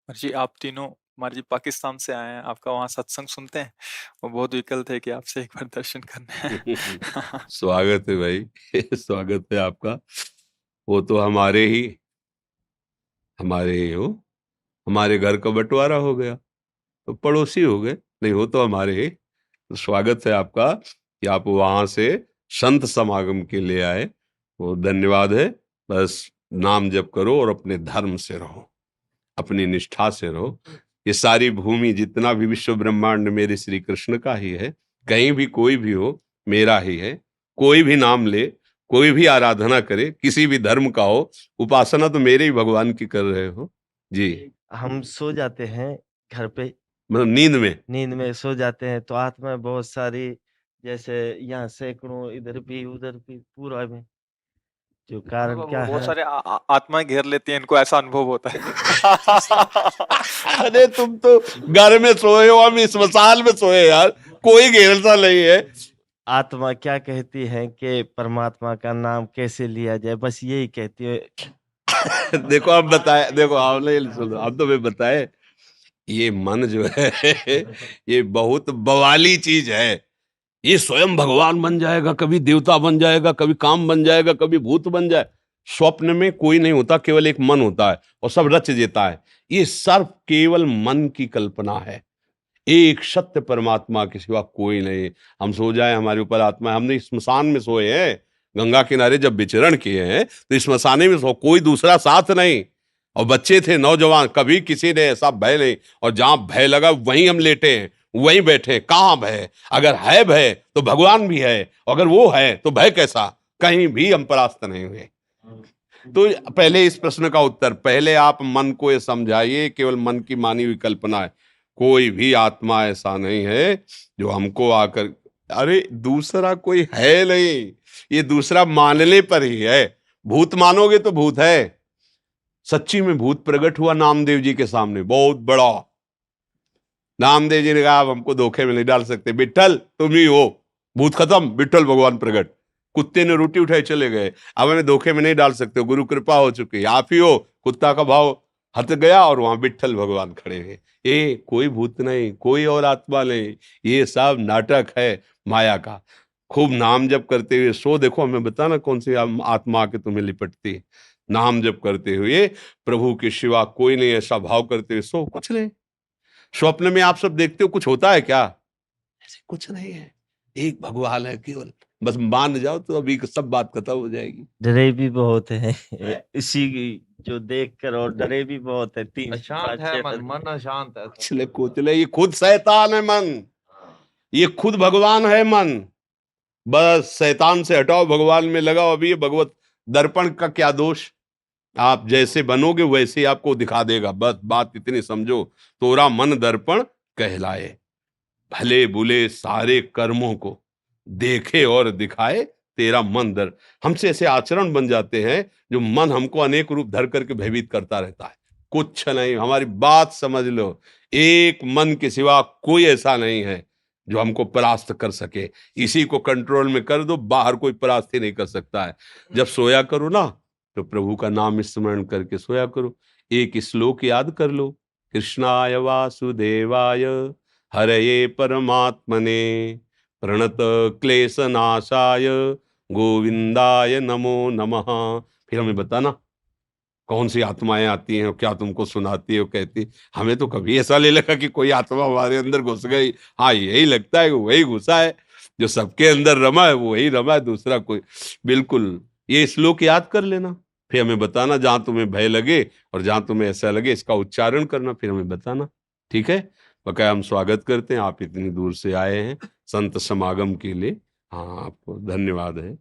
और जी आप तीनों कुमार जी पाकिस्तान से आए हैं, आपका वहाँ सत्संग सुनते हैं? वो बहुत विकल थे कि आपसे एक बार दर्शन करने हैं। स्वागत है भाई। स्वागत है आपका। वो तो हमारे हो, हमारे घर का बंटवारा हो गया तो पड़ोसी हो गए, नहीं हो तो हमारे ही। तो स्वागत है आपका कि आप वहां से संत समागम के लिए आए। वो धन्यवाद है। बस नाम जप करो और अपने धर्म से रहो, अपनी निष्ठा से रहो। ये सारी भूमि जितना भी विश्व ब्रह्मांड मेरे श्री कृष्ण का ही है। कहीं भी कोई भी हो मेरा ही है। कोई भी नाम ले, कोई भी आराधना करे, किसी भी धर्म का हो, उपासना तो मेरे ही भगवान की कर रहे हो जी। हम सो जाते हैं घर पे, मतलब नींद में सो जाते हैं तो आत्मा बहुत सारी, जैसे यहाँ सैकड़ों, इधर भी उधर भी, पूरा में। जो कारण क्या बहुत है? सारे आत्माएं घेर लेती हैं, इनको ऐसा अनुभव होता है। अरे तुम तो घर में सोए हो, हम स्मशान में सोए यार, कोई घेरता नहीं है। आत्मा क्या कहती है कि परमात्मा का नाम कैसे लिया जाए, बस यही कहती है। देखो आप बताए, देखो आपने सुनो, आप तो मैं बताए, ये मन जो है ये बहुत बवाली चीज है। ये स्वयं भगवान बन जाएगा, कभी देवता बन जाएगा, कभी काम बन जाएगा, कभी भूत बन जाए। स्वप्न में कोई नहीं होता, केवल एक मन होता है और सब रच देता है। ये सब केवल मन की कल्पना है। एक सत्य परमात्मा के सिवा कोई नहीं। हम सो जाए हमारे ऊपर आत्मा है। हमने स्मशान में सोए हैं, गंगा किनारे जब विचरण किए हैं तो स्मशाने में सो, कोई दूसरा साथ नहीं। और बच्चे थे, नौजवान, कभी किसी ने ऐसा भय नहीं। और जहां भय लगा वहीं हम लेटे हैं, वहीं बैठे हैं। कहाँ भय? अगर है भय तो भगवान भी है, अगर वो है तो भय कैसा? कहीं भी हम परास्त नहीं हुए। तो पहले इस प्रश्न का उत्तर, पहले आप मन को ये समझाइए, केवल मन की मानी हुई कल्पना है। कोई भी आत्मा ऐसा नहीं है जो हमको आकर, अरे दूसरा कोई है नहीं, ये दूसरा मानने पर ही है। भूत मानोगे तो भूत है। सच्ची में भूत प्रकट हुआ नामदेव जी के सामने, बहुत बड़ा। नामदेव जी ने कहा आप हमको धोखे में नहीं डाल सकते, विट्ठल तुम ही हो, भूत खत्म, विट्ठल भगवान प्रकट। कुत्ते ने रोटी उठाई चले गए, अब हमें धोखे में नहीं डाल सकते, गुरु कृपा हो चुकी, आप ही हो। कुत्ता का भाव हट गया और वहां विट्ठल भगवान खड़े हैं। ये कोई भूत नहीं, कोई और आत्मा नहीं, ये सब नाटक है माया का। खूब नाम जप करते हुए सो, देखो हमें बताना कौन सी आत्मा आके तुम्हें लिपटती है। नाम जप करते हुए प्रभु के सिवा कोई नहीं, ऐसा भाव करते हुए सो, कुछ नहीं। स्वप्न में आप सब देखते हो, कुछ होता है क्या? ऐसे कुछ नहीं है, एक भगवान है केवल। बस मान जाओ तो अभी सब बात खत्म हो जाएगी। डरे भी बहुत है इसी की, जो देख कर, और डरे भी बहुत है। तीन अशांत है मन, मन अशांत है। कुचले कुचले, ये खुद शैतान है मन, ये खुद भगवान है मन। बस शैतान से हटाओ, भगवान में लगाओ। अभी ये भगवत दर्पण का क्या दोष? आप जैसे बनोगे वैसे ही आपको दिखा देगा। बस बात इतनी समझो, तोरा मन दर्पण कहलाए। भले बुले सारे कर्मों को देखे और दिखाए तेरा मन दर। हमसे ऐसे आचरण बन जाते हैं जो मन हमको अनेक रूप धर करके भयभीत करता रहता है। कुछ नहीं, हमारी बात समझ लो। एक मन के सिवा कोई ऐसा नहीं है जो हमको परास्त कर सके। इसी को कंट्रोल में कर दो, बाहर कोई परास्त ही नहीं कर सकता है। जब सोया करो ना तो प्रभु का नाम स्मरण करके सोया करो। एक श्लोक याद कर लो, कृष्णाय वासुदेवाय हरये परमात्मने प्रणत क्लेशनाशाय गोविंदाय नमो नमः। फिर हमें बताना कौन सी आत्माएं आती हैं और क्या तुमको सुनाती है और कहती। हमें तो कभी ऐसा नहीं लगा कि कोई आत्मा हमारे अंदर घुस गई। हाँ, यही लगता है कि वही घुसा है, जो सबके अंदर रमा है वो वही रमा है, दूसरा कोई। बिल्कुल, ये श्लोक याद कर लेना, फिर हमें बताना। जहां तुम्हें भय लगे और जहां तुम्हें ऐसा लगे, इसका उच्चारण करना, फिर हमें बताना, ठीक है? बकाया हम स्वागत करते हैं, आप इतनी दूर से आए हैं संत समागम के लिए। हाँ, आपको धन्यवाद है।